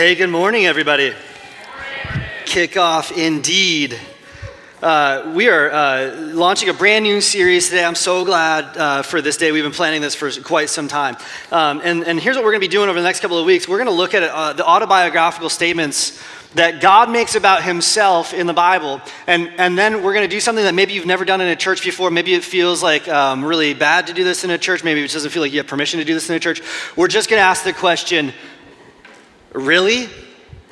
Hey, good morning, everybody. Kickoff indeed. We are launching a brand new series today. I'm so glad for this day. We've been planning this for quite some time. And here's what we're going to be doing over the next couple of weeks. We're going to look at the autobiographical statements that God makes about himself in the Bible. And then we're going to do something that maybe you've never done in a church before. Maybe it feels like really bad to do this in a church. Maybe it doesn't feel like you have permission to do this in a church. We're just going to ask the question, really?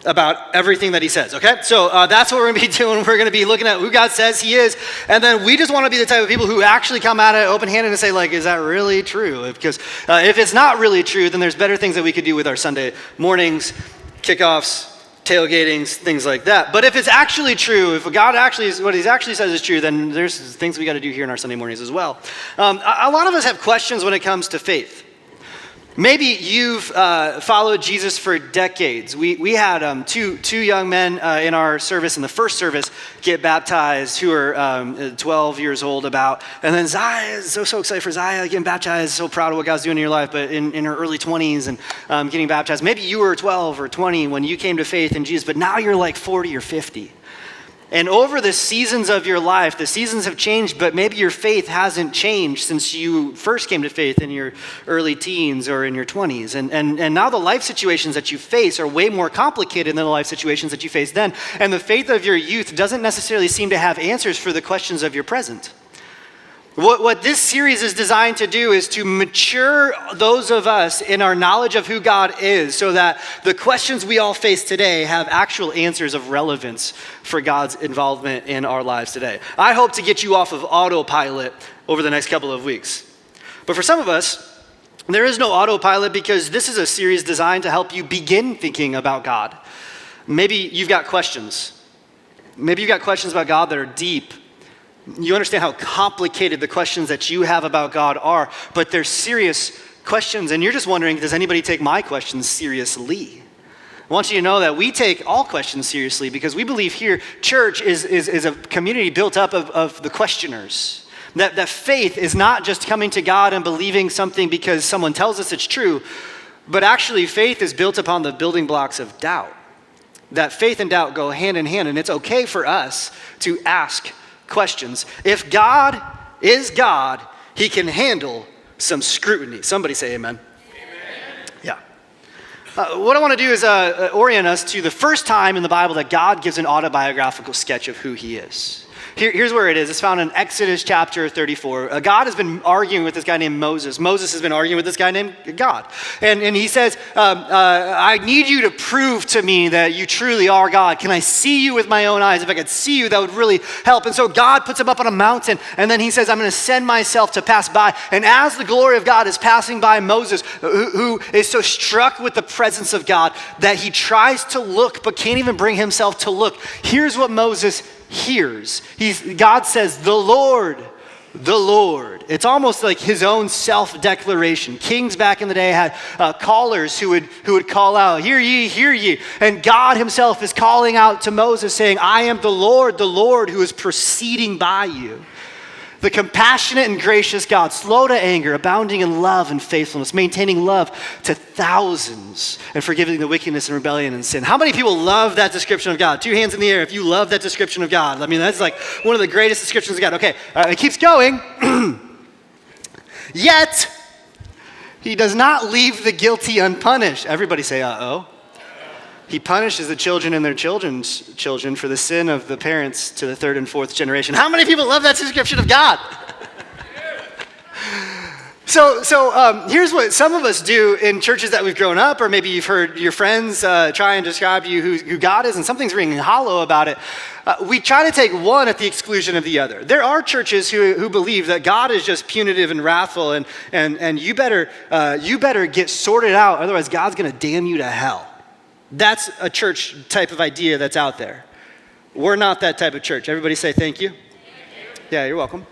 About everything that he says, okay? So that's what we're going to be doing. We're going to be looking at who God says he is, and then we just want to be the type of people who actually come at it open-handed and say, like, is that really true? Because if it's not really true, then there's better things that we could do with our Sunday mornings, kickoffs, tailgatings, things like that. But if it's actually true, if God actually, what he actually says is true, then there's things we got to do here in our Sunday mornings as well. A lot of us have questions when it comes to faith. Maybe you've followed Jesus for decades. We had two young men in our service, in the first service, get baptized who are 12 years old about. And then Zaya is so excited for Zaya getting baptized, so proud of what God's doing in your life, but in her early 20s and getting baptized. Maybe you were 12 or 20 when you came to faith in Jesus, but now you're like 40 or 50. And over the seasons of your life, the seasons have changed, but maybe your faith hasn't changed since you first came to faith in your early teens or in your 20s. And now the life situations that you face are way more complicated than the life situations that you faced then. And the faith of your youth doesn't necessarily seem to have answers for the questions of your present. What this series is designed to do is to mature those of us in our knowledge of who God is so that the questions we all face today have actual answers of relevance for God's involvement in our lives today. I hope to get you off of autopilot over the next couple of weeks. But for some of us, there is no autopilot because this is a series designed to help you begin thinking about God. Maybe you've got questions. Maybe you've got questions about God that are deep. You understand how complicated the questions that you have about God are, but they're serious questions, and you're just wondering, does anybody take my questions seriously? I want you to know that we take all questions seriously because we believe here, church is a community built up of the questioners. That faith is not just coming to God and believing something because someone tells us it's true, but actually faith is built upon the building blocks of doubt. That faith and doubt go hand in hand, and it's okay for us to ask questions. If God is God, he can handle some scrutiny. Somebody say amen. Amen. Yeah. What I want to do is orient us to the first time in the Bible that God gives an autobiographical sketch of who he is. Here's where it is. It's found in Exodus chapter 34. God has been arguing with this guy named Moses. Moses has been arguing with this guy named God. And he says, I need you to prove to me that you truly are God. Can I see you with my own eyes? If I could see you, that would really help. And so God puts him up on a mountain, and then he says, I'm going to send myself to pass by. And as the glory of God is passing by Moses, who is so struck with the presence of God that he tries to look but can't even bring himself to look, here's what Moses hears. God says, the Lord. It's almost like his own self-declaration. Kings back in the day had callers who would call out, hear ye. And God himself is calling out to Moses saying, I am the Lord who is proceeding by you. The compassionate and gracious God, slow to anger, abounding in love and faithfulness, maintaining love to thousands, and forgiving the wickedness and rebellion and sin. How many people love that description of God? 2 hands in the air if you love that description of God. I mean, that's like one of the greatest descriptions of God. Okay, it keeps going. Yet, he does not leave the guilty unpunished. Everybody say, uh-oh. He punishes the children and their children's children for the sin of the parents to the 3rd and 4th generation. How many people love that description of God? So here's what some of us do in churches that we've grown up, or maybe you've heard your friends try and describe you who God is, and something's ringing hollow about it. We try to take one at the exclusion of the other. There are churches who believe that God is just punitive and wrathful, and you better get sorted out, otherwise God's going to damn you to hell. That's a church type of idea that's out there. We're not that type of church. Everybody say thank you. Yeah, you're welcome.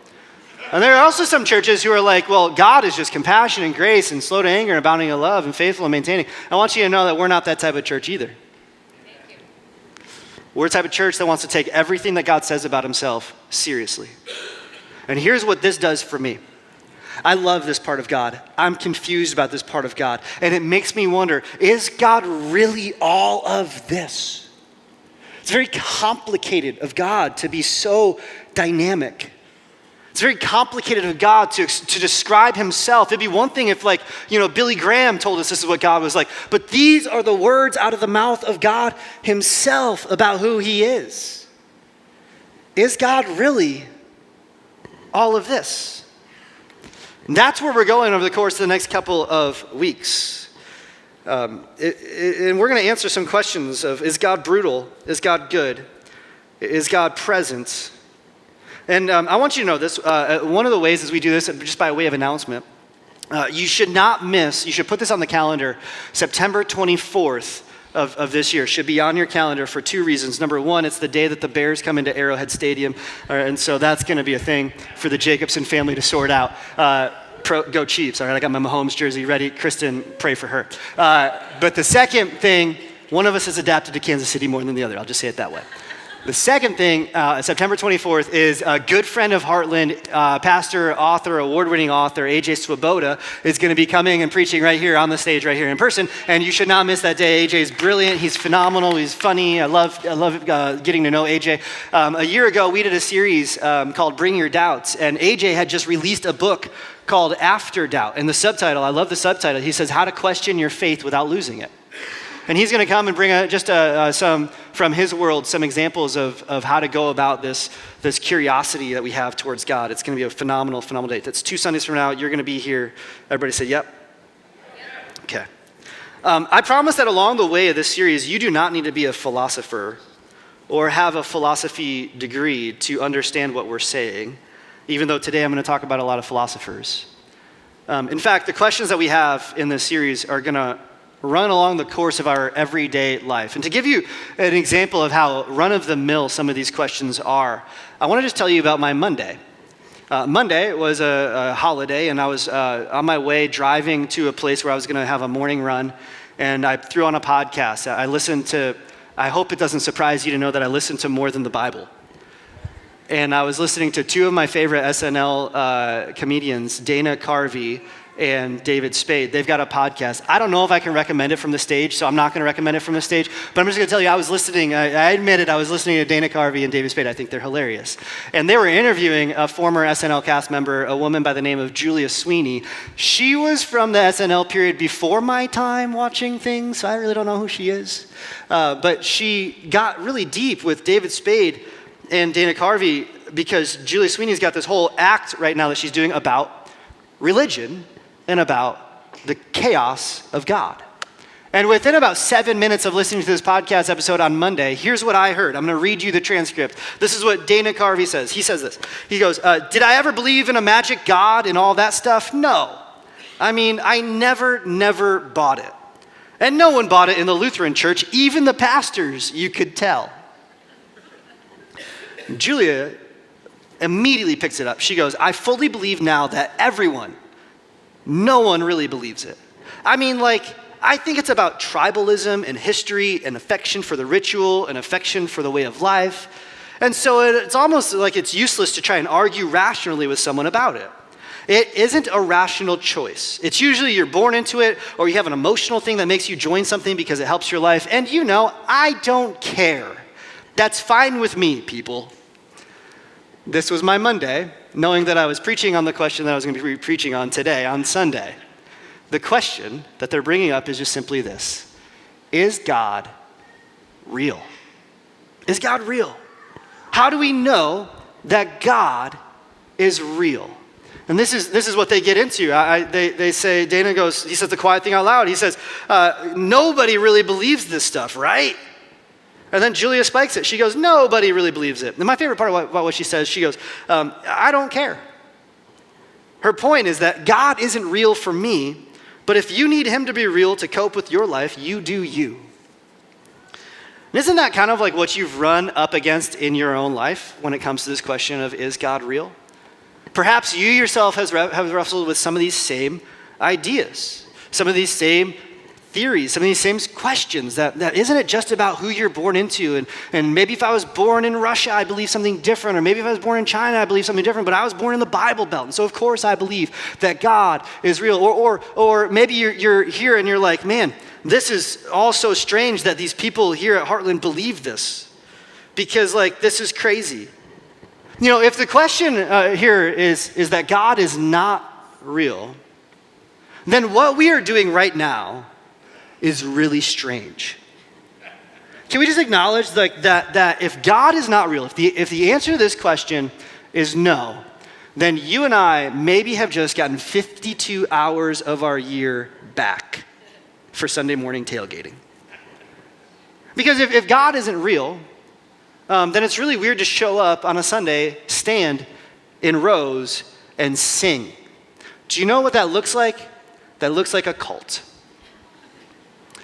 And there are also some churches who are like, well, God is just compassion and grace and slow to anger and abounding in love and faithful and maintaining. I want you to know that we're not that type of church either. We're a type of church that wants to take everything that God says about himself seriously. And here's what this does for me. I love this part of God. I'm confused about this part of God. And it makes me wonder, is God really all of this? It's very complicated of God to be so dynamic. It's very complicated of God to describe himself. It'd be one thing if Billy Graham told us this is what God was like. But these are the words out of the mouth of God himself about who he is. Is God really all of this? And that's where we're going over the course of the next couple of weeks. And we're going to answer some questions of, is God brutal? Is God good? Is God present? And I want you to know this. One of the ways as we do this, just by way of announcement, you should not miss, you should put this on the calendar, September 24th of this year should be on your calendar for two reasons. Number one, it's the day that the Bears come into Arrowhead Stadium, and so that's going to be a thing for the Jacobsen family to sort out. Go Chiefs, all right? I got my Mahomes jersey ready. Kristen, pray for her. But the second thing, one of us has adapted to Kansas City more than the other. I'll just say it that way. The second thing, September 24th, is a good friend of Heartland, pastor, author, award-winning author, AJ Swoboda, is going to be coming and preaching right here on the stage, right here in person. And you should not miss that day. AJ is brilliant. He's phenomenal. He's funny. I love getting to know AJ. A year ago, we did a series called Bring Your Doubts. And AJ had just released a book called After Doubt. And the subtitle, I love the subtitle. He says, How to Question Your Faith Without Losing It. And he's going to come and bring some from his world, some examples of how to go about this curiosity that we have towards God. It's going to be a phenomenal date. That's 2 Sundays from now. You're going to be here. Everybody say, yep. Okay. I promise that along the way of this series, you do not need to be a philosopher or have a philosophy degree to understand what we're saying, even though today I'm going to talk about a lot of philosophers. In fact, the questions that we have in this series are going to run along the course of our everyday life. And to give you an example of how run-of-the-mill some of these questions are, I want to just tell you about my Monday. Monday was a holiday, and I was on my way driving to a place where I was going to have a morning run, and I threw on a podcast. I hope it doesn't surprise you to know that I listen to more than the Bible. And I was listening to two of my favorite SNL comedians, Dana Carvey and David Spade. They've got a podcast. I don't know if I can recommend it from the stage, so I'm not going to recommend it from the stage, but I'm just going to tell you, I was listening to Dana Carvey and David Spade. I think they're hilarious. And they were interviewing a former SNL cast member, a woman by the name of Julia Sweeney. She was from the SNL period before my time watching things, so I really don't know who she is. But she got really deep with David Spade and Dana Carvey because Julia Sweeney's got this whole act right now that she's doing about religion and about the chaos of God. And within about 7 minutes of listening to this podcast episode on Monday, here's what I heard. I'm going to read you the transcript. This is what Dana Carvey says. He says this. He goes, did I ever believe in a magic God and all that stuff? No. I mean, I never bought it. And no one bought it in the Lutheran church, even the pastors, you could tell. Julia immediately picks it up. She goes, I fully believe now that no one really believes it. I mean, I think it's about tribalism and history and affection for the ritual and affection for the way of life. And so it's almost like it's useless to try and argue rationally with someone about it. It isn't a rational choice. It's usually you're born into it or you have an emotional thing that makes you join something because it helps your life. And I don't care. That's fine with me, people. This was my Monday, knowing that I was preaching on the question that I was going to be preaching on today, on Sunday. The question that they're bringing up is just simply this. Is God real? Is God real? How do we know that God is real? And this is what they get into. They say, Dana goes, he says the quiet thing out loud. He says, nobody really believes this stuff, right? And then Julia spikes it. She goes, nobody really believes it. And my favorite part about what she says, she goes, I don't care. Her point is that God isn't real for me, but if you need him to be real to cope with your life, you do you. And isn't that kind of like what you've run up against in your own life when it comes to this question of, is God real? Perhaps you yourself have wrestled with some of these same ideas, some of these same theories, some of these same questions that isn't it just about who you're born into? And maybe if I was born in Russia, I believe something different. Or maybe if I was born in China, I believe something different. But I was born in the Bible Belt. And so of course I believe that God is real. Or maybe you're here and you're like, man, this is all so strange that these people here at Heartland believe this. Because like, this is crazy. You know, if the question here is that God is not real, then what we are doing right now is really strange. Can we just acknowledge like that if God is not real, if the answer to this question is no, then you and I maybe have just gotten 52 hours of our year back for Sunday morning tailgating. Because if God isn't real, then it's really weird to show up on a Sunday, stand in rows, and sing. Do you know what that looks like? That looks like a cult.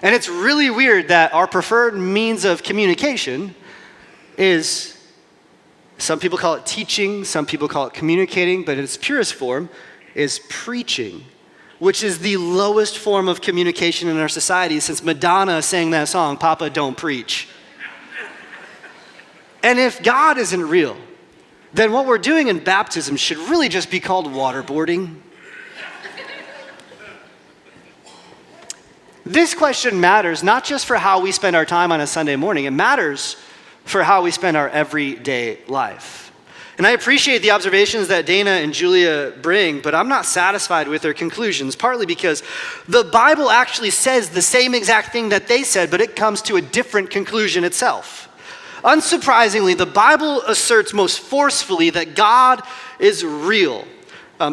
And it's really weird that our preferred means of communication is, some people call it teaching, some people call it communicating, but in its purest form is preaching, which is the lowest form of communication in our society since Madonna sang that song, Papa Don't Preach. And if God isn't real, then what we're doing in baptism should really just be called waterboarding. This question matters not just for how we spend our time on a Sunday morning, it matters for how we spend our everyday life. And I appreciate the observations that Dana and Julia bring, but I'm not satisfied with their conclusions, partly because the Bible actually says the same exact thing that they said, but it comes to a different conclusion itself. Unsurprisingly, the Bible asserts most forcefully that God is real.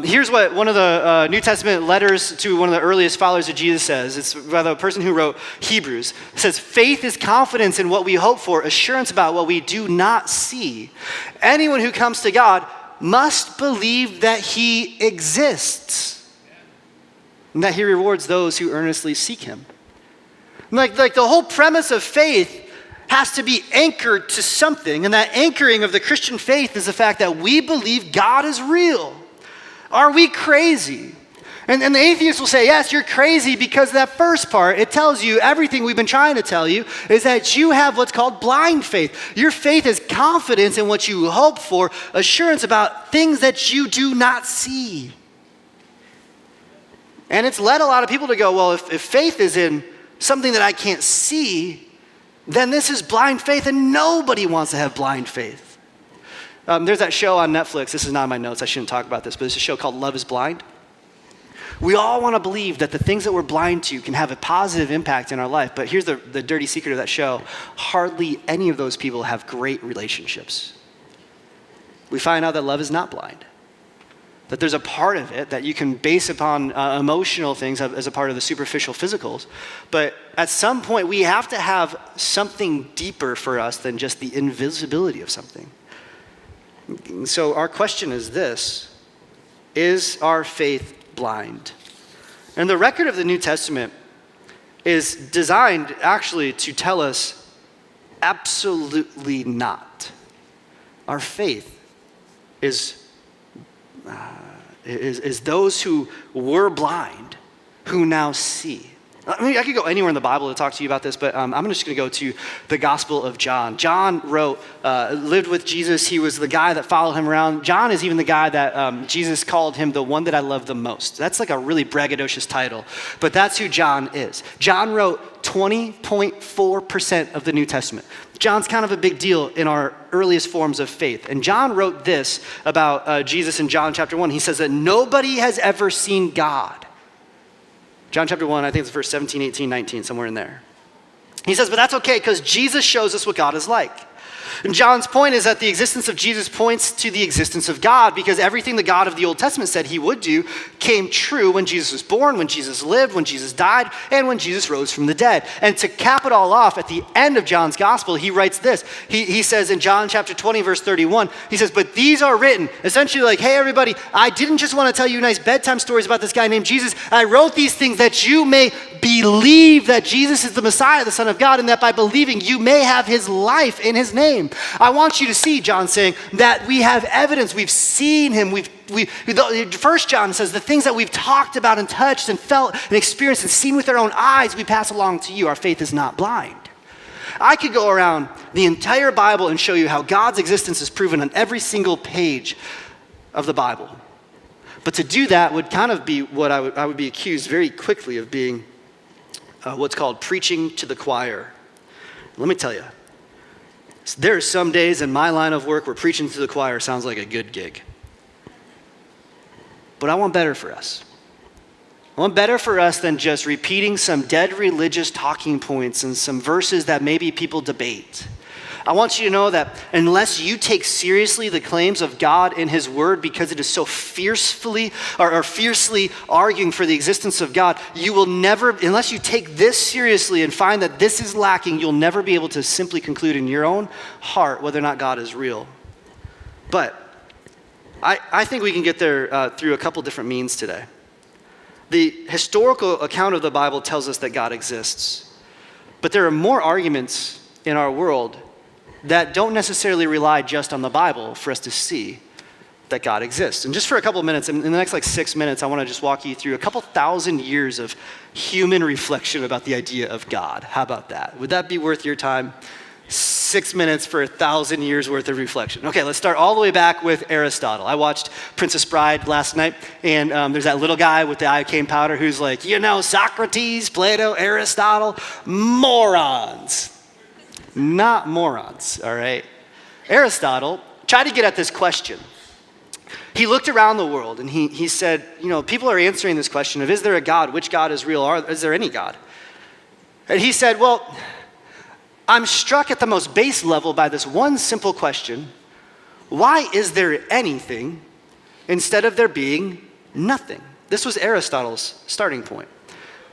Here's what one of the New Testament letters to one of the earliest followers of Jesus says. It's by the person who wrote Hebrews. It says, faith is confidence in what we hope for, assurance about what we do not see. Anyone who comes to God must believe that he exists and that he rewards those who earnestly seek him. Like the whole premise of faith has to be anchored to something, and that anchoring of the Christian faith is the fact that we believe God is real. Are we crazy? And the atheist will say, yes, you're crazy because that first part, it tells you everything we've been trying to tell you is that you have what's called blind faith. Your faith is confidence in what you hope for, assurance about things that you do not see. And it's led a lot of people to go, well, if faith is in something that I can't see, then this is blind faith, and nobody wants to have blind faith. There's that show on Netflix. This is not in my notes. I shouldn't talk about this, but it's a show called Love is Blind. We all want to believe that the things that we're blind to can have a positive impact in our life. But here's the dirty secret of that show. Hardly any of those people have great relationships. We find out that love is not blind. That there's a part of it that you can base upon emotional things as a part of the superficial physicals. But at some point, we have to have something deeper for us than just the invisibility of something. So our question is this: is our faith blind? And the record of the New Testament is designed actually to tell us absolutely not. Our faith is those who were blind who now see. I mean, I could go anywhere in the Bible to talk to you about this, but I'm just going to go to the Gospel of John. John lived with Jesus. He was the guy that followed him around. John is even the guy that Jesus called him the one that I love the most. That's like a really braggadocious title, but that's who John is. John wrote 20.4% of the New Testament. John's kind of a big deal in our earliest forms of faith. And John wrote this about Jesus in John chapter 1. He says that nobody has ever seen God. John chapter 1, I think it's verse 17, 18, 19, somewhere in there. He says, but that's okay because Jesus shows us what God is like. And John's point is that the existence of Jesus points to the existence of God because everything the God of the Old Testament said he would do came true when Jesus was born, when Jesus lived, when Jesus died, and when Jesus rose from the dead. And to cap it all off, at the end of John's gospel, he writes this. He says in John chapter 20, verse 31, he says, but these are written, essentially like, hey, everybody, I didn't just want to tell you nice bedtime stories about this guy named Jesus. I wrote these things that you may believe that Jesus is the Messiah, the Son of God, and that by believing you may have his life in his name. I want you to see, John saying, that we have evidence. We've seen him. First John says, the things that we've talked about and touched and felt and experienced and seen with our own eyes, we pass along to you. Our faith is not blind. I could go around the entire Bible and show you how God's existence is proven on every single page of the Bible. But to do that would kind of be what I would be accused very quickly of being what's called preaching to the choir. Let me tell you, there are some days in my line of work where preaching to the choir sounds like a good gig. But I want better for us. I want better for us than just repeating some dead religious talking points and some verses that maybe people debate. I want you to know that unless you take seriously the claims of God in his word because it is so fiercely arguing for the existence of God, you will never, unless you take this seriously and find that this is lacking, you'll never be able to simply conclude in your own heart whether or not God is real. But I think we can get there through a couple different means today. The historical account of the Bible tells us that God exists. But there are more arguments in our world that don't necessarily rely just on the Bible for us to see that God exists. And just for a couple of minutes, in the next 6 minutes, I want to just walk you through a couple thousand years of human reflection about the idea of God. How about that? Would that be worth your time? 6 minutes for 1,000 years worth of reflection. Okay, let's start all the way back with Aristotle. I watched Princess Bride last night, and there's that little guy with the iocane powder who's like, Socrates, Plato, Aristotle, morons. Not morons, all right? Aristotle tried to get at this question. He looked around the world and he said, people are answering this question of, is there a God? Which God is real? Or is there any God? And he said, well, I'm struck at the most base level by this one simple question. Why is there anything instead of there being nothing? This was Aristotle's starting point.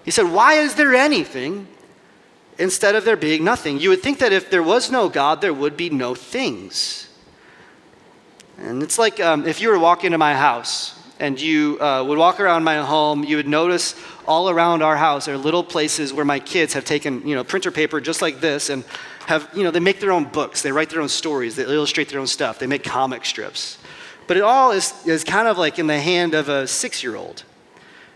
He said, why is there anything instead of there being nothing? You would think that if there was no God, there would be no things. And it's like if you were walking into my house and you would walk around my home, you would notice all around our house are little places where my kids have taken, printer paper just like this and have, they make their own books, they write their own stories, they illustrate their own stuff, they make comic strips. But it all is kind of like in the hand of a 6-year-old.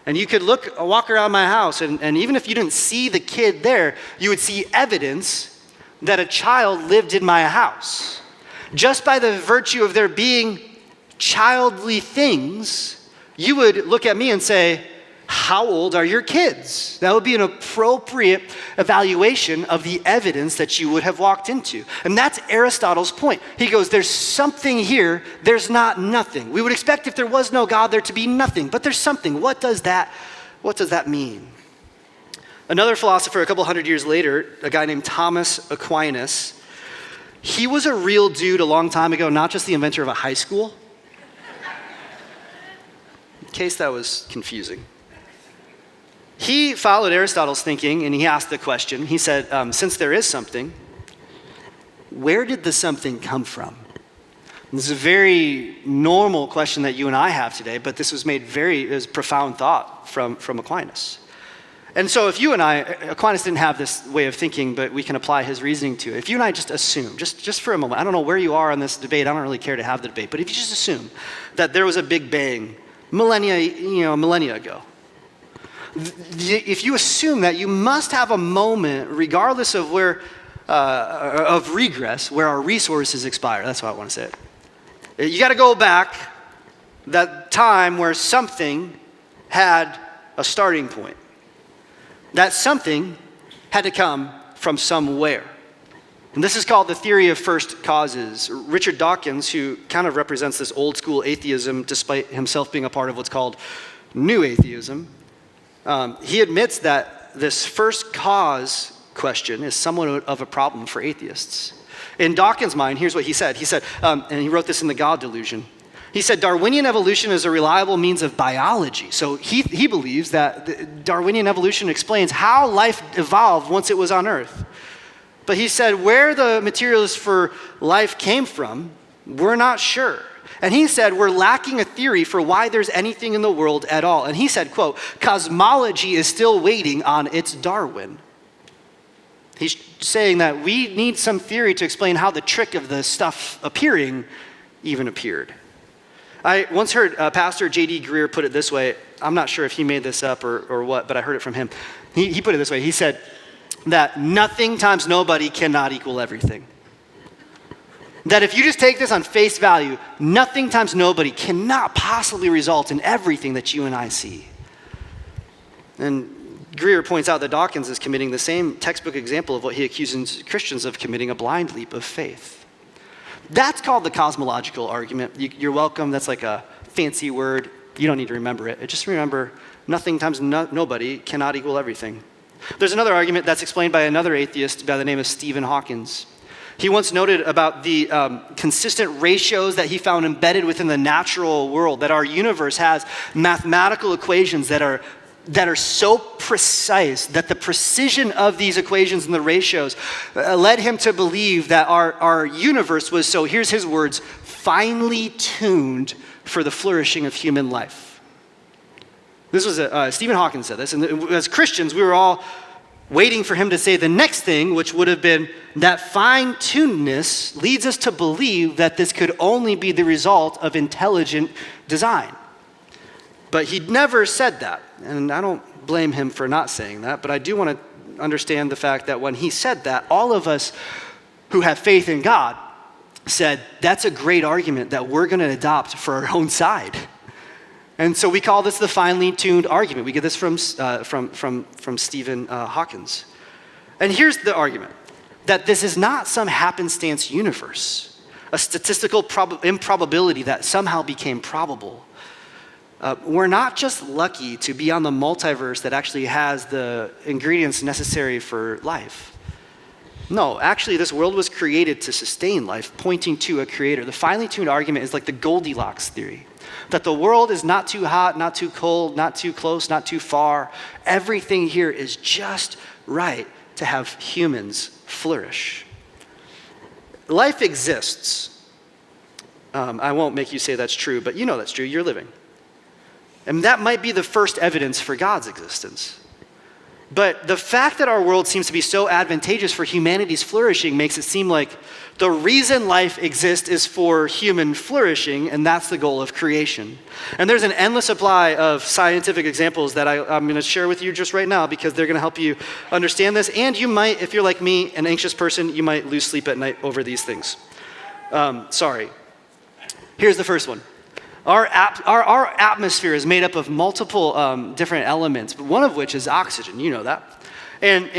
And you could walk around my house, and even if you didn't see the kid there, you would see evidence that a child lived in my house. Just by the virtue of there being childly things, you would look at me and say, how old are your kids? That would be an appropriate evaluation of the evidence that you would have walked into. And that's Aristotle's point. He goes, there's something here, there's not nothing. We would expect if there was no God, there to be nothing, but there's something. What does that mean? Another philosopher a couple hundred years later, a guy named Thomas Aquinas, he was a real dude a long time ago, not just the inventor of a high school. In case that was confusing. He followed Aristotle's thinking and he asked the question. He said, since there is something, where did the something come from? And this is a very normal question that you and I have today, but this was made it was profound thought from Aquinas. And so if you and Aquinas didn't have this way of thinking, but we can apply his reasoning to it. If you and I just assume, just for a moment, I don't know where you are on this debate, I don't really care to have the debate, but if you just assume that there was a big bang millennia ago, if you assume that, you must have a moment, regardless of of regress, where our resources expire. That's how I want to say it. You got to go back that time where something had a starting point. That something had to come from somewhere. And this is called the theory of first causes. Richard Dawkins, who kind of represents this old school atheism, despite himself being a part of what's called new atheism, he admits that this first cause question is somewhat of a problem for atheists. In Dawkins' mind, here's what he said. He said, and he wrote this in The God Delusion. He said, Darwinian evolution is a reliable means of biology. So he believes that Darwinian evolution explains how life evolved once it was on Earth. But he said, where the materials for life came from, we're not sure. And he said, we're lacking a theory for why there's anything in the world at all. And he said, quote, cosmology is still waiting on its Darwin. He's saying that we need some theory to explain how the trick of the stuff appearing even appeared. I once heard Pastor J.D. Greer put it this way. I'm not sure if he made this up or what, but I heard it from him. He put it this way. He said that nothing times nobody cannot equal everything. That if you just take this on face value, nothing times nobody cannot possibly result in everything that you and I see. And Greer points out that Dawkins is committing the same textbook example of what he accuses Christians of committing, a blind leap of faith. That's called the cosmological argument. You're welcome. That's like a fancy word. You don't need to remember it. Just remember, nothing times nobody cannot equal everything. There's another argument that's explained by another atheist by the name of Stephen Hawkins. He once noted about the consistent ratios that he found embedded within the natural world, that our universe has mathematical equations that are so precise that the precision of these equations and the ratios led him to believe that our universe was, so here's his words, finely tuned for the flourishing of human life. This was Stephen Hawkins said this, and as Christians, we were all waiting for him to say the next thing, which would have been that fine-tunedness leads us to believe that this could only be the result of intelligent design. But he never said that, and I don't blame him for not saying that, but I do want to understand the fact that when he said that, all of us who have faith in God said, that's a great argument that we're going to adopt for our own side. And so we call this the finely tuned argument. We get this from Stephen Hawkins. And here's the argument, that this is not some happenstance universe, a statistical improbability that somehow became probable. We're not just lucky to be on the multiverse that actually has the ingredients necessary for life. No, actually, this world was created to sustain life, pointing to a creator. The finely tuned argument is like the Goldilocks theory, that the world is not too hot, not too cold, not too close, not too far. Everything here is just right to have humans flourish. Life exists. I won't make you say that's true, but you know that's true. You're living. And that might be the first evidence for God's existence. But the fact that our world seems to be so advantageous for humanity's flourishing makes it seem like the reason life exists is for human flourishing, and that's the goal of creation. And there's an endless supply of scientific examples that I'm going to share with you just right now because they're going to help you understand this. And you might, if you're like me, an anxious person, you might lose sleep at night over these things. Sorry. Here's the first one. Our atmosphere is made up of multiple different elements, but one of which is oxygen. You know that. And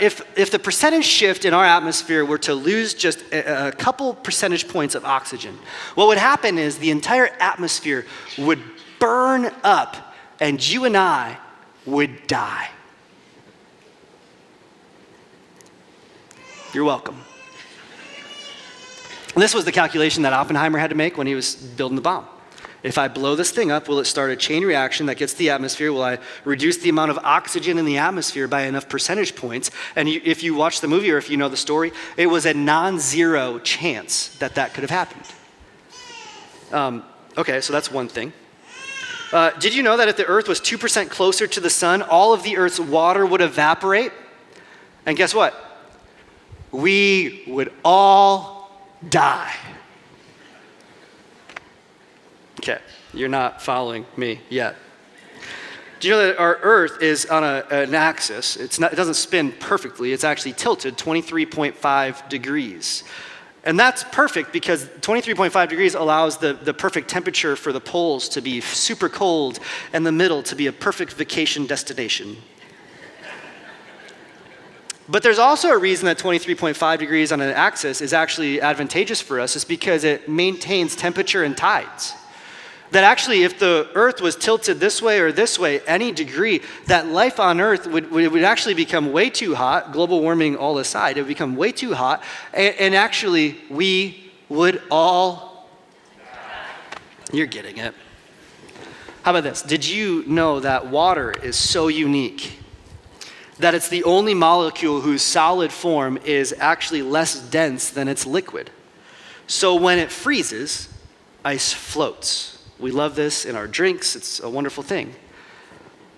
if the percentage shift in our atmosphere were to lose just a couple percentage points of oxygen, what would happen is the entire atmosphere would burn up and you and I would die. You're welcome. And this was the calculation that Oppenheimer had to make when he was building the bomb. If I blow this thing up, will it start a chain reaction that gets the atmosphere? Will I reduce the amount of oxygen in the atmosphere by enough percentage points? And if you watch the movie or if you know the story, it was a non-zero chance that could have happened. Okay, so that's one thing. Did you know that if the Earth was 2% closer to the sun, all of the Earth's water would evaporate? And guess what? We would all die. Okay, you're not following me yet. Do you know that our Earth is on an axis? It doesn't spin perfectly. It's actually tilted 23.5 degrees. And that's perfect because 23.5 degrees allows the perfect temperature for the poles to be super cold and the middle to be a perfect vacation destination. But there's also a reason that 23.5 degrees on an axis is actually advantageous for us. It's because it maintains temperature and tides. That actually, if the Earth was tilted this way or this way, any degree, that life on Earth would actually become way too hot, global warming all aside, it would become way too hot, and actually, we would all, you're getting it. How about this? Did you know that water is so unique that it's the only molecule whose solid form is actually less dense than its liquid? So when it freezes, ice floats. We love this in our drinks. It's a wonderful thing.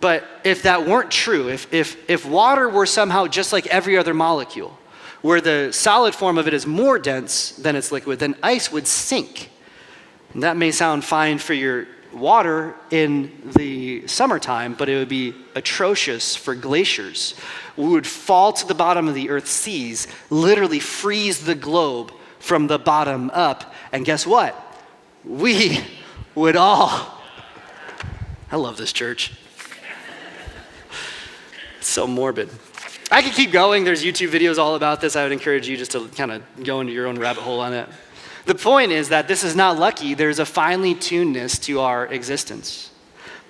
But if that weren't true, if water were somehow just like every other molecule, where the solid form of it is more dense than its liquid, then ice would sink. And that may sound fine for your water in the summertime, but it would be atrocious for glaciers. We would fall to the bottom of the Earth's seas, literally freeze the globe from the bottom up, and guess what? We would all, I love this church. It's so morbid. I could keep going. There's YouTube videos all about this. I would encourage you just to kind of go into your own rabbit hole on it. The point is that this is not lucky. There's a finely tunedness to our existence.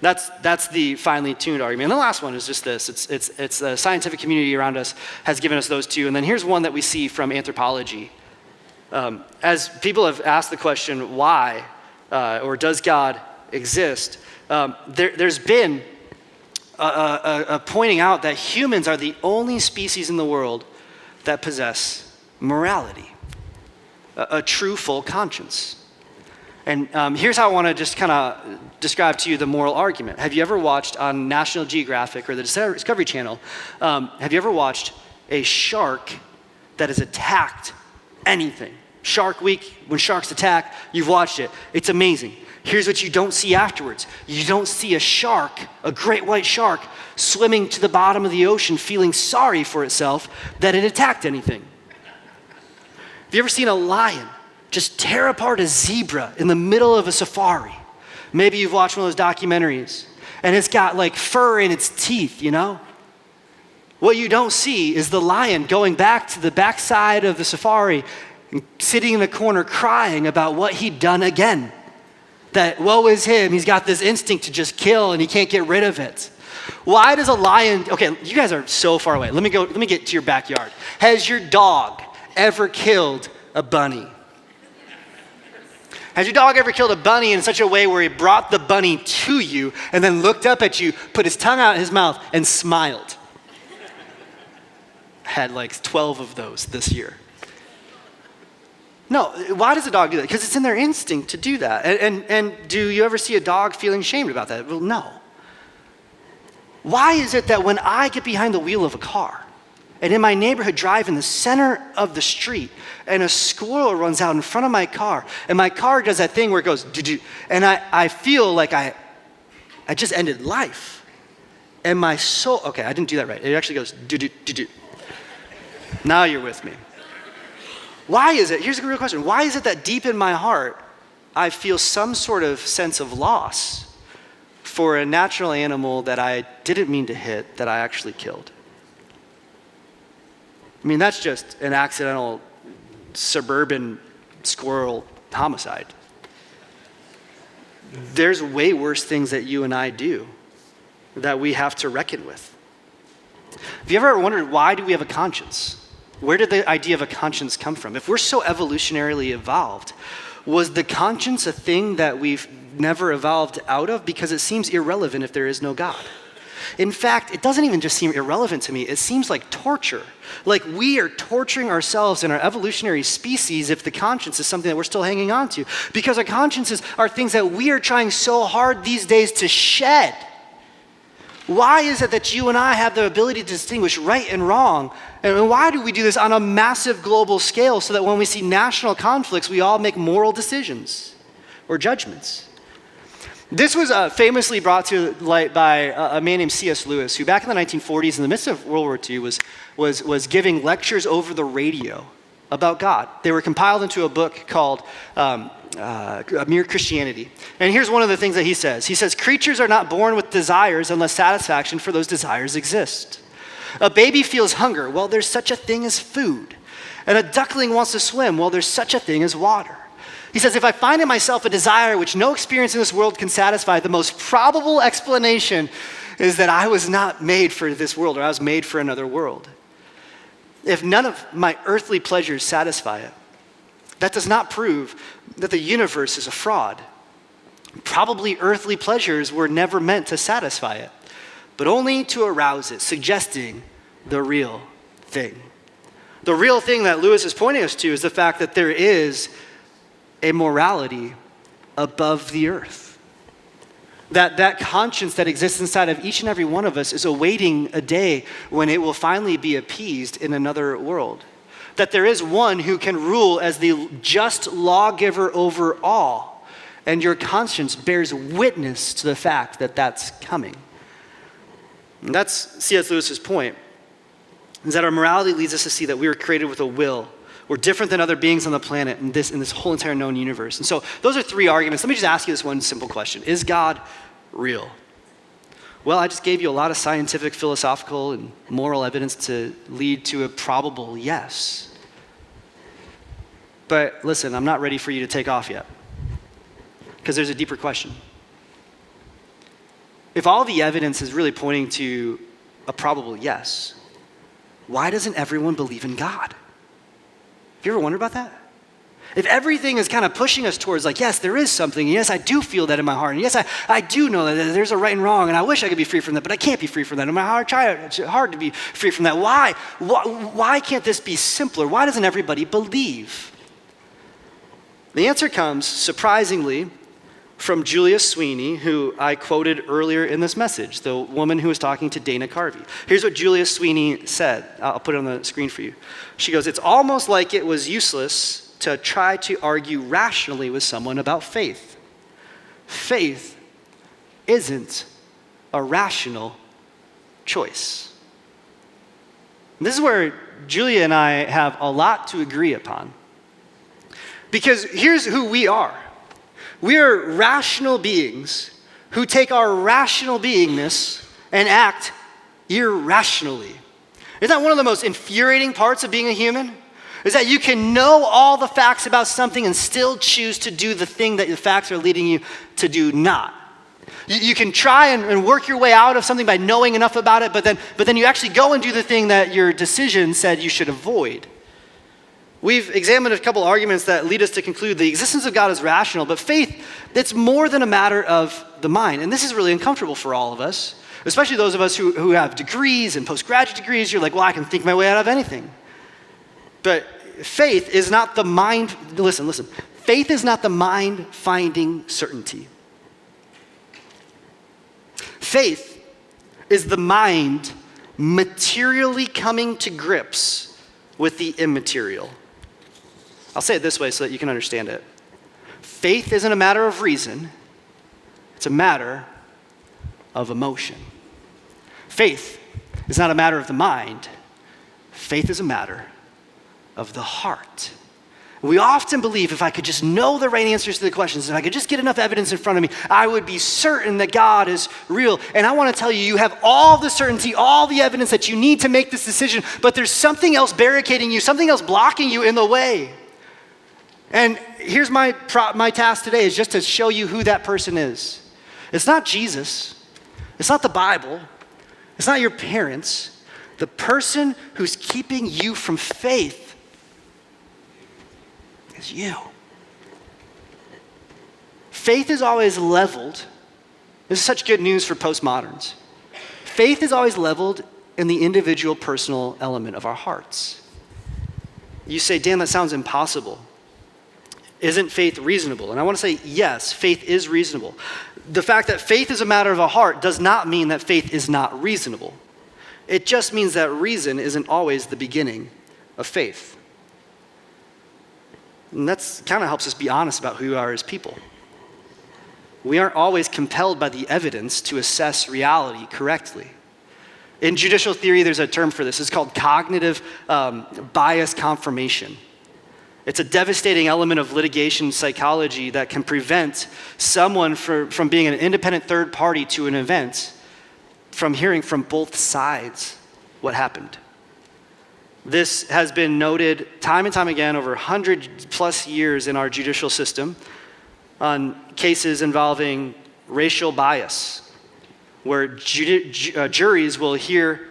That's the finely tuned argument. And the last one is just this. It's the scientific community around us has given us those two. And then here's one that we see from anthropology. As people have asked the question, why or does God exist? There's been a pointing out that humans are the only species in the world that possess morality, a true full conscience. And here's how I want to just kind of describe to you the moral argument. Have you ever watched on National Geographic or the Discovery Channel, have you ever watched a shark that has attacked anything? Shark Week, when sharks attack, you've watched it. It's amazing. Here's what you don't see afterwards. You don't see a shark, a great white shark, swimming to the bottom of the ocean feeling sorry for itself that it attacked anything. Have you ever seen a lion just tear apart a zebra in the middle of a safari? Maybe you've watched one of those documentaries, and it's got like fur in its teeth, you know? What you don't see is the lion going back to the backside of the safari and sitting in the corner crying about what he'd done again. That woe is him, he's got this instinct to just kill and he can't get rid of it. Why does a lion, okay, you guys are so far away. Let me get to your backyard. Has your dog ever killed a bunny? Has your dog ever killed a bunny in such a way where he brought the bunny to you and then looked up at you, put his tongue out his mouth and smiled? Had like 12 of those this year. No, why does a dog do that? Because it's in their instinct to do that. And do you ever see a dog feeling shamed about that? Well, no. Why is it that when I get behind the wheel of a car and in my neighborhood drive in the center of the street and a squirrel runs out in front of my car and my car does that thing where it goes do-do, and I feel like I just ended life. And my soul, okay, I didn't do that right. It actually goes do-do, do-do. Now you're with me. Why is it, here's a real question, why is it that deep in my heart I feel some sort of sense of loss for a natural animal that I didn't mean to hit, that I actually killed? I mean, that's just an accidental suburban squirrel homicide. There's way worse things that you and I do that we have to reckon with. Have you ever wondered, why do we have a conscience? Where did the idea of a conscience come from? If we're so evolutionarily evolved, was the conscience a thing that we've never evolved out of? Because it seems irrelevant if there is no God. In fact, it doesn't even just seem irrelevant to me. It seems like torture. Like we are torturing ourselves in our evolutionary species if the conscience is something that we're still hanging on to. Because our consciences are things that we are trying so hard these days to shed. Why is it that you and I have the ability to distinguish right and wrong? And why do we do this on a massive global scale so that when we see national conflicts, we all make moral decisions or judgments? This was famously brought to light by a man named C.S. Lewis, who back in the 1940s, in the midst of World War II, was giving lectures over the radio about God. They were compiled into a book called Mere Christianity. And here's one of the things that he says. He says, creatures are not born with desires unless satisfaction for those desires exist. A baby feels hunger. Well, there's such a thing as food. And a duckling wants to swim. Well, there's such a thing as water. He says, if I find in myself a desire which no experience in this world can satisfy, the most probable explanation is that I was not made for this world, or I was made for another world. If none of my earthly pleasures satisfy it, that does not prove that the universe is a fraud. Probably earthly pleasures were never meant to satisfy it, but only to arouse it, suggesting the real thing. The real thing that Lewis is pointing us to is the fact that there is a morality above the earth. That conscience that exists inside of each and every one of us is awaiting a day when it will finally be appeased in another world. That there is one who can rule as the just lawgiver over all, and your conscience bears witness to the fact that that's coming. And that's C.S. Lewis's point, is that our morality leads us to see that we were created with a will. We're different than other beings on the planet in this whole entire known universe. And so those are three arguments. Let me just ask you this one simple question. Is God real? Well, I just gave you a lot of scientific, philosophical, and moral evidence to lead to a probable yes. But listen, I'm not ready for you to take off yet, because there's a deeper question. If all the evidence is really pointing to a probable yes, why doesn't everyone believe in God? Have you ever wondered about that? If everything is kind of pushing us towards like, yes, there is something, and yes, I do feel that in my heart, and yes, I do know that there's a right and wrong, and I wish I could be free from that, but I can't be free from that. No matter how I try, it's hard to be free from that. Why can't this be simpler? Why doesn't everybody believe? The answer comes, surprisingly, from Julia Sweeney, who I quoted earlier in this message, the woman who was talking to Dana Carvey. Here's what Julia Sweeney said. I'll put it on the screen for you. She goes, "It's almost like it was useless to try to argue rationally with someone about faith. Faith isn't a rational choice." And this is where Julia and I have a lot to agree upon. Because here's who we are. We are rational beings who take our rational beingness and act irrationally. Isn't that one of the most infuriating parts of being a human? Is that you can know all the facts about something and still choose to do the thing that the facts are leading you to do not. You can try and work your way out of something by knowing enough about it, but then you actually go and do the thing that your decision said you should avoid. We've examined a couple arguments that lead us to conclude the existence of God is rational, but faith, it's more than a matter of the mind. And this is really uncomfortable for all of us, especially those of us who have degrees and postgraduate degrees. You're like, well, I can think my way out of anything. But faith is not the mind, listen. Faith is not the mind-finding certainty. Faith is the mind materially coming to grips with the immaterial. I'll say it this way so that you can understand it. Faith isn't a matter of reason, it's a matter of emotion. Faith is not a matter of the mind, faith is a matter of the heart. We often believe if I could just know the right answers to the questions, if I could just get enough evidence in front of me, I would be certain that God is real. And I want to tell you, you have all the certainty, all the evidence that you need to make this decision, but there's something else barricading you, something else blocking you in the way. And here's my task today is just to show you who that person is. It's not Jesus. It's not the Bible. It's not your parents. The person who's keeping you from faith is you. Faith is always leveled. This is such good news for postmoderns. Faith is always leveled in the individual personal element of our hearts. You say, Dan, that sounds impossible. Isn't faith reasonable? And I want to say, yes, faith is reasonable. The fact that faith is a matter of a heart does not mean that faith is not reasonable. It just means that reason isn't always the beginning of faith. And that's kind of helps us be honest about who we are as people. We aren't always compelled by the evidence to assess reality correctly. In judicial theory, there's a term for this. It's called cognitive bias confirmation. It's a devastating element of litigation psychology that can prevent someone from being an independent third party to an event from hearing from both sides what happened. This has been noted time and time again over 100+ years in our judicial system on cases involving racial bias, where juries will hear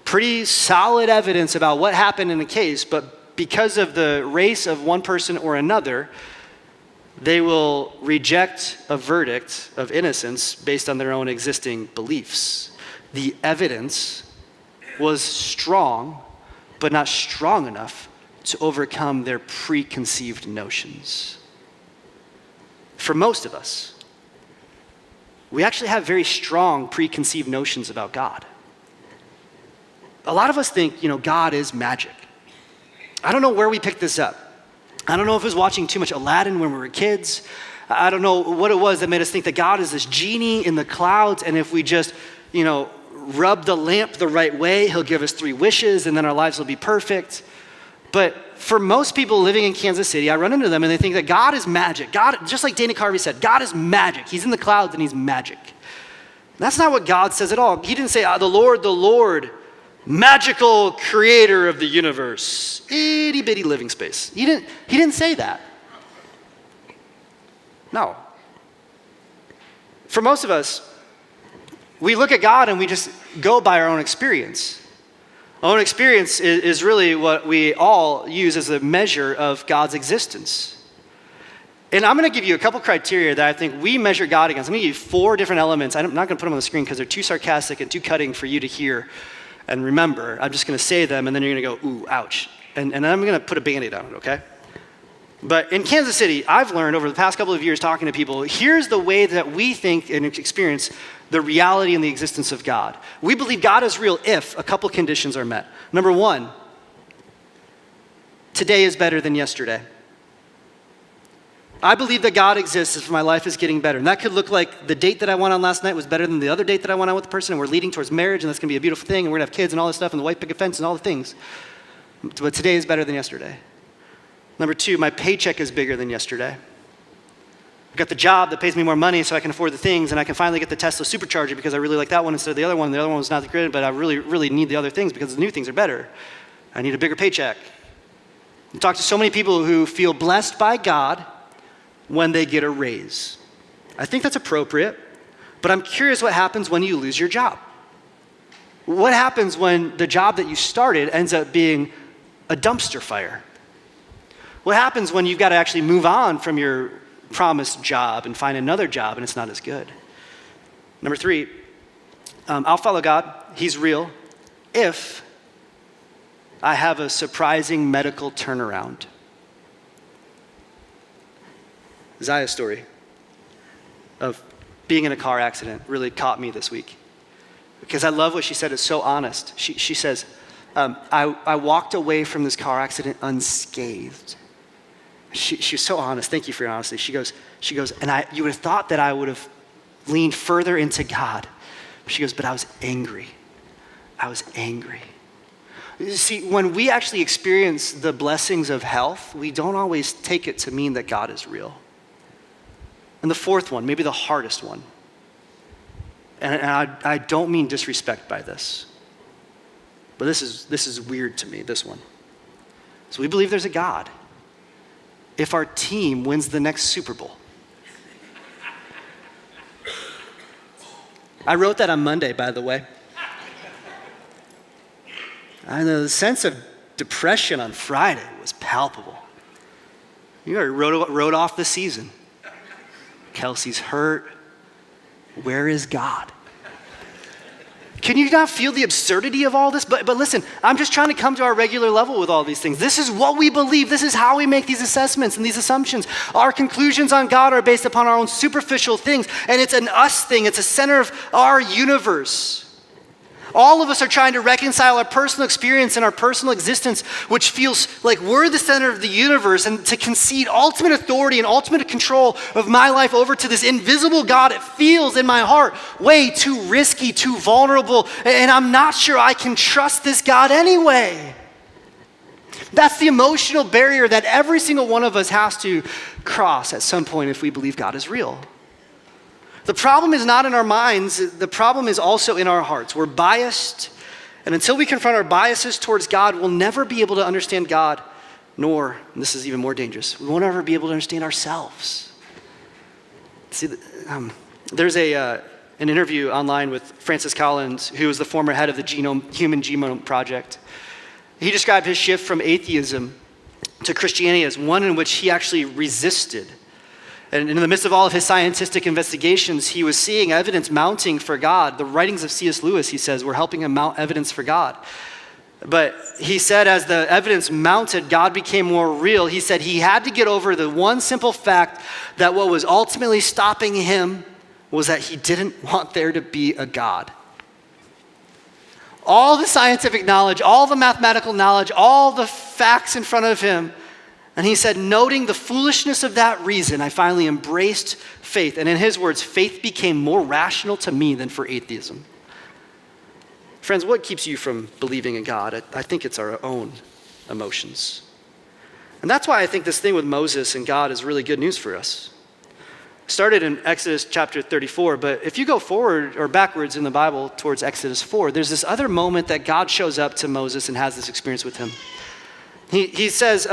pretty solid evidence about what happened in a case, but because of the race of one person or another, they will reject a verdict of innocence based on their own existing beliefs. The evidence was strong, but not strong enough to overcome their preconceived notions. for most of us, we actually have very strong preconceived notions about God. A lot of us think, God is magic. I don't know where we picked this up. I don't know if it was watching too much Aladdin when we were kids. I don't know what it was that made us think that God is this genie in the clouds, and if we just, rub the lamp the right way, he'll give us 3 wishes, and then our lives will be perfect. But for most people living in Kansas City, I run into them and they think that God is magic. God, just like Dana Carvey said, God is magic. He's in the clouds and he's magic. That's not what God says at all. He didn't say, the Lord, magical creator of the universe, itty bitty living space. He didn't say that. No. For most of us, we look at God and we just go by our own experience. Our own experience is really what we all use as a measure of God's existence. And I'm going to give you a couple criteria that I think we measure God against. I'm going to give you 4 different elements. I'm not going to put them on the screen because they're too sarcastic and too cutting for you to hear and remember. I'm just going to say them and then you're going to go, ooh, ouch. And then I'm going to put a Band-Aid on it, okay? But in Kansas City, I've learned over the past couple of years talking to people, here's the way that we think and experience the reality and the existence of God. We believe God is real if a couple conditions are met. Number 1, today is better than yesterday. I believe that God exists if my life is getting better. And that could look like the date that I went on last night was better than the other date that I went on with the person, and we're leading towards marriage, and that's going to be a beautiful thing, and we're going to have kids and all this stuff, and the white picket fence and all the things. But today is better than yesterday. Number 2, my paycheck is bigger than yesterday. I got the job that pays me more money so I can afford the things, and I can finally get the Tesla supercharger because I really like that one instead of the other one. The other one was not the great, but I really, really need the other things because the new things are better. I need a bigger paycheck. I talk to so many people who feel blessed by God when they get a raise. I think that's appropriate, but I'm curious what happens when you lose your job. What happens when the job that you started ends up being a dumpster fire? What happens when you've got to actually move on from your promised job and find another job and it's not as good? Number 3, I'll follow God. He's real if I have a surprising medical turnaround. Zaya's story of being in a car accident really caught me this week because I love what she said. It's so honest. She says, I walked away from this car accident unscathed. She was so honest. Thank you for your honesty. She goes, and you would have thought that I would have leaned further into God. She goes, but I was angry. I was angry. You see, when we actually experience the blessings of health, we don't always take it to mean that God is real. And the 4th one, maybe the hardest one, and I don't mean disrespect by this, but this is weird to me, this one. So we believe there's a God if our team wins the next Super Bowl. I wrote that on Monday, by the way. I know the sense of depression on Friday was palpable. You already wrote off the season. Kelsey's hurt. Where is God? Can you not feel the absurdity of all this? But listen, I'm just trying to come to our regular level with all these things. This is what we believe. This is how we make these assessments and these assumptions. Our conclusions on God are based upon our own superficial things, and it's an us thing. It's a center of our universe. All of us are trying to reconcile our personal experience and our personal existence, which feels like we're the center of the universe, and to concede ultimate authority and ultimate control of my life over to this invisible God. It feels in my heart way too risky, too vulnerable, and I'm not sure I can trust this God anyway. That's the emotional barrier that every single one of us has to cross at some point if we believe God is real. The problem is not in our minds, the problem is also in our hearts. We're biased, and until we confront our biases towards God, we'll never be able to understand God, nor, and this is even more dangerous, we won't ever be able to understand ourselves. See, there's an interview online with Francis Collins, who was the former head of the Human Genome Project. He described his shift from atheism to Christianity as one in which he actually resisted. And in the midst of all of his scientific investigations, he was seeing evidence mounting for God. The writings of C.S. Lewis, he says, were helping him mount evidence for God. But he said as the evidence mounted, God became more real. He said he had to get over the one simple fact that what was ultimately stopping him was that he didn't want there to be a God. All the scientific knowledge, all the mathematical knowledge, all the facts in front of him. And he said, noting the foolishness of that reason, I finally embraced faith. And in his words, faith became more rational to me than for atheism. Friends, what keeps you from believing in God? I think it's our own emotions. And that's why I think this thing with Moses and God is really good news for us. Started in Exodus chapter 34, but if you go forward or backwards in the Bible towards Exodus 4, there's this other moment that God shows up to Moses and has this experience with him. He says,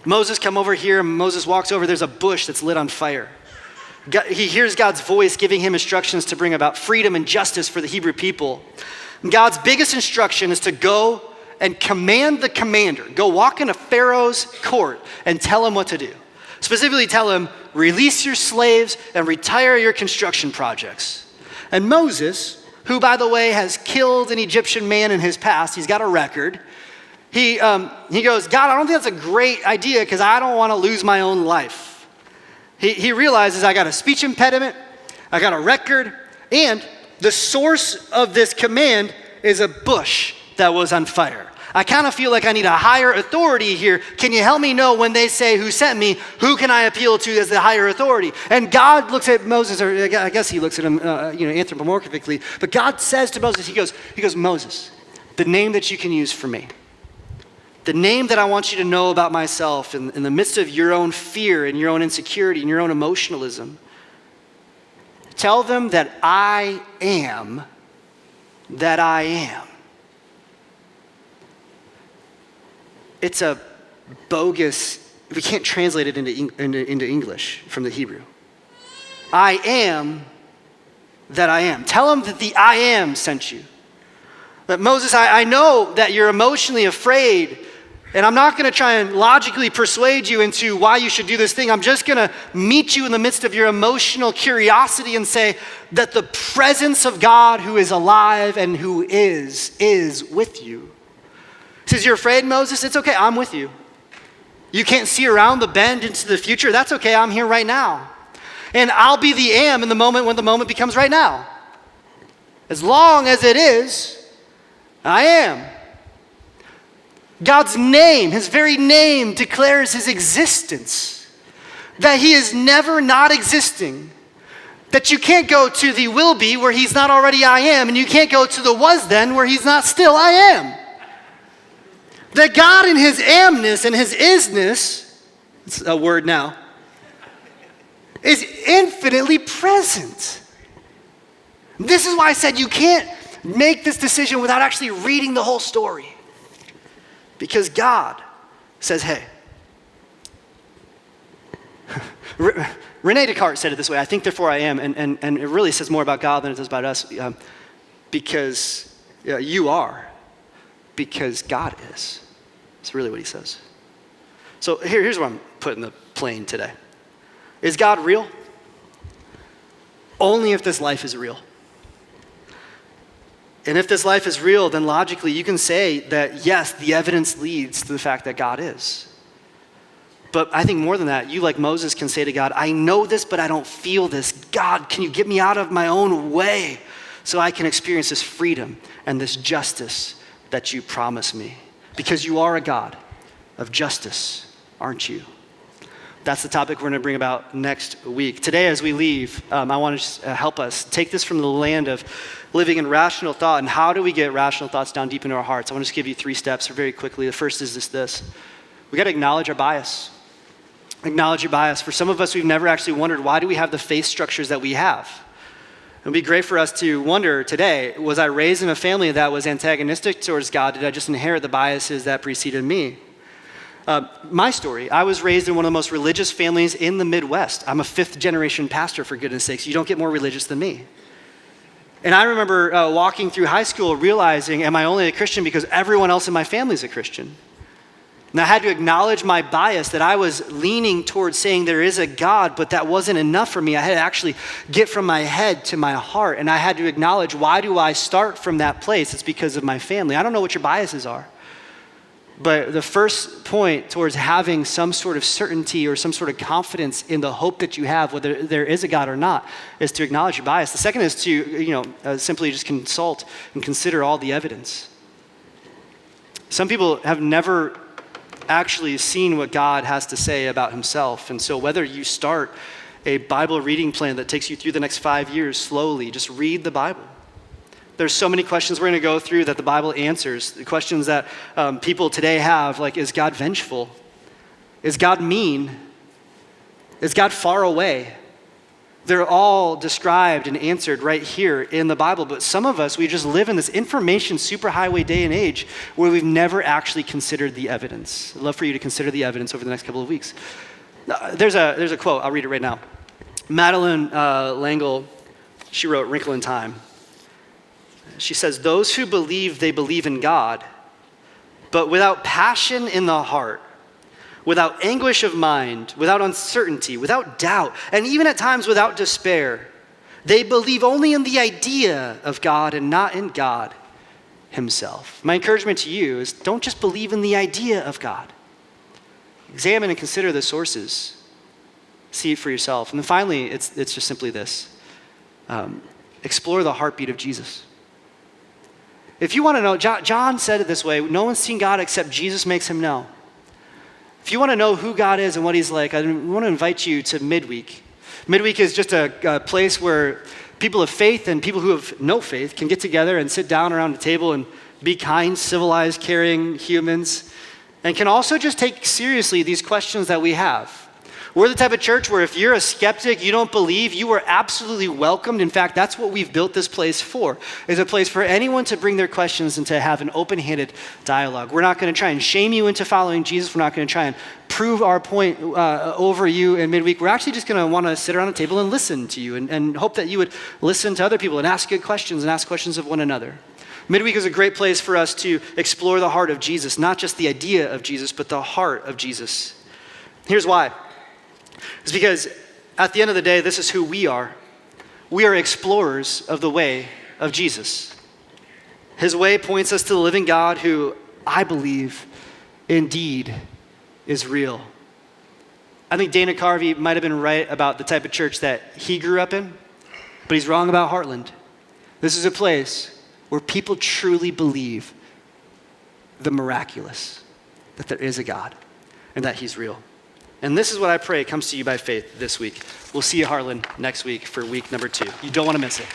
Moses, come over here. And Moses walks over. There's a bush that's lit on fire. He hears God's voice giving him instructions to bring about freedom and justice for the Hebrew people. And God's biggest instruction is to go and command the commander. Go walk into Pharaoh's court and tell him what to do. Specifically tell him, release your slaves and retire your construction projects. And Moses, who by the way has killed an Egyptian man in his past, he's got a record. He goes, God, I don't think that's a great idea because I don't want to lose my own life. He realizes I got a speech impediment, I got a record, and the source of this command is a bush that was on fire. I kind of feel like I need a higher authority here. Can you help me know when they say who sent me, who can I appeal to as the higher authority? And God looks at Moses, or I guess he looks at him anthropomorphically, but God says to Moses, he goes, Moses, the name that you can use for me, the name that I want you to know about myself in the midst of your own fear and your own insecurity and your own emotionalism. Tell them that I am that I am. It's a bogus, we can't translate it into English from the Hebrew. I am that I am. Tell them that the I am sent you. That Moses, I know that you're emotionally afraid. And I'm not going to try and logically persuade you into why you should do this thing. I'm just going to meet you in the midst of your emotional curiosity and say that the presence of God who is alive and who is with you. He says, you're afraid, Moses? It's okay, I'm with you. You can't see around the bend into the future? That's okay, I'm here right now. And I'll be the am in the moment when the moment becomes right now. As long as it is, I am. God's name, his very name, declares his existence. That he is never not existing. That you can't go to the will be where he's not already I am, and you can't go to the was then where he's not still I am. That God in his amness and his isness, it's a word now, is infinitely present. This is why I said you can't make this decision without actually reading the whole story. Because God says, hey. Rene Descartes said it this way, I think therefore I am, and it really says more about God than it does about us, because you are, because God is. That's really what he says. So here's what I'm putting the plane today. Is God real? Only if this life is real. And if this life is real, then logically you can say that, yes, the evidence leads to the fact that God is. But I think more than that, you like Moses can say to God, I know this, but I don't feel this. God, can you get me out of my own way so I can experience this freedom and this justice that you promise me? Because you are a God of justice, aren't you? That's the topic we're going to bring about next week. Today, as we leave, I want to help us take this from the land of living in rational thought. And how do we get rational thoughts down deep into our hearts? I want to just give you 3 steps very quickly. The first is this. We got to acknowledge our bias. Acknowledge your bias. For some of us, we've never actually wondered, why do we have the faith structures that we have? It would be great for us to wonder today, was I raised in a family that was antagonistic towards God? Did I just inherit the biases that preceded me? My story, I was raised in one of the most religious families in the Midwest. I'm a 5th generation pastor, for goodness sakes. You don't get more religious than me. And I remember walking through high school realizing, am I only a Christian because everyone else in my family is a Christian? And I had to acknowledge my bias that I was leaning towards saying there is a God, but that wasn't enough for me. I had to actually get from my head to my heart, and I had to acknowledge, why do I start from that place? It's because of my family. I don't know what your biases are, but the first point towards having some sort of certainty or some sort of confidence in the hope that you have, whether there is a God or not, is to acknowledge your bias. The second is to, simply just consult and consider all the evidence. Some people have never actually seen what God has to say about himself. And so whether you start a Bible reading plan that takes you through the next 5 years slowly, just read the Bible. There's so many questions we're going to go through that the Bible answers. The questions that people today have, like, is God vengeful? Is God mean? Is God far away? They're all described and answered right here in the Bible. But some of us, we just live in this information superhighway day and age where we've never actually considered the evidence. I'd love for you to consider the evidence over the next couple of weeks. There's a quote. I'll read it right now. Madeleine L'Engle, she wrote Wrinkle in Time. She says, "Those who believe they believe in God, but without passion in the heart, without anguish of mind, without uncertainty, without doubt, and even at times without despair, they believe only in the idea of God and not in God himself." My encouragement to you is, don't just believe in the idea of God. Examine and consider the sources. See it for yourself. And then finally, it's just simply this. Explore the heartbeat of Jesus. If you want to know, John said it this way, no one's seen God except Jesus makes him know. If you want to know who God is and what he's like, I want to invite you to Midweek. Midweek is just a place where people of faith and people who have no faith can get together and sit down around a table and be kind, civilized, caring humans, and can also just take seriously these questions that we have. We're the type of church where if you're a skeptic, you don't believe, you are absolutely welcomed. In fact, that's what we've built this place for, is a place for anyone to bring their questions and to have an open-handed dialogue. We're not going to try and shame you into following Jesus. We're not going to try and prove our point over you in midweek. We're actually just going to want to sit around a table and listen to you and hope that you would listen to other people and ask good questions and ask questions of one another. Midweek is a great place for us to explore the heart of Jesus, not just the idea of Jesus, but the heart of Jesus. Here's why. It's because at the end of the day, this is who we are. We are explorers of the way of Jesus. His way points us to the living God who I believe indeed is real. I think Dana Carvey might have been right about the type of church that he grew up in, but he's wrong about Heartland. This is a place where people truly believe the miraculous, that there is a God and that he's real. And this is what I pray comes to you by faith this week. We'll see you, Heartland, next week for week number 2. You don't want to miss it.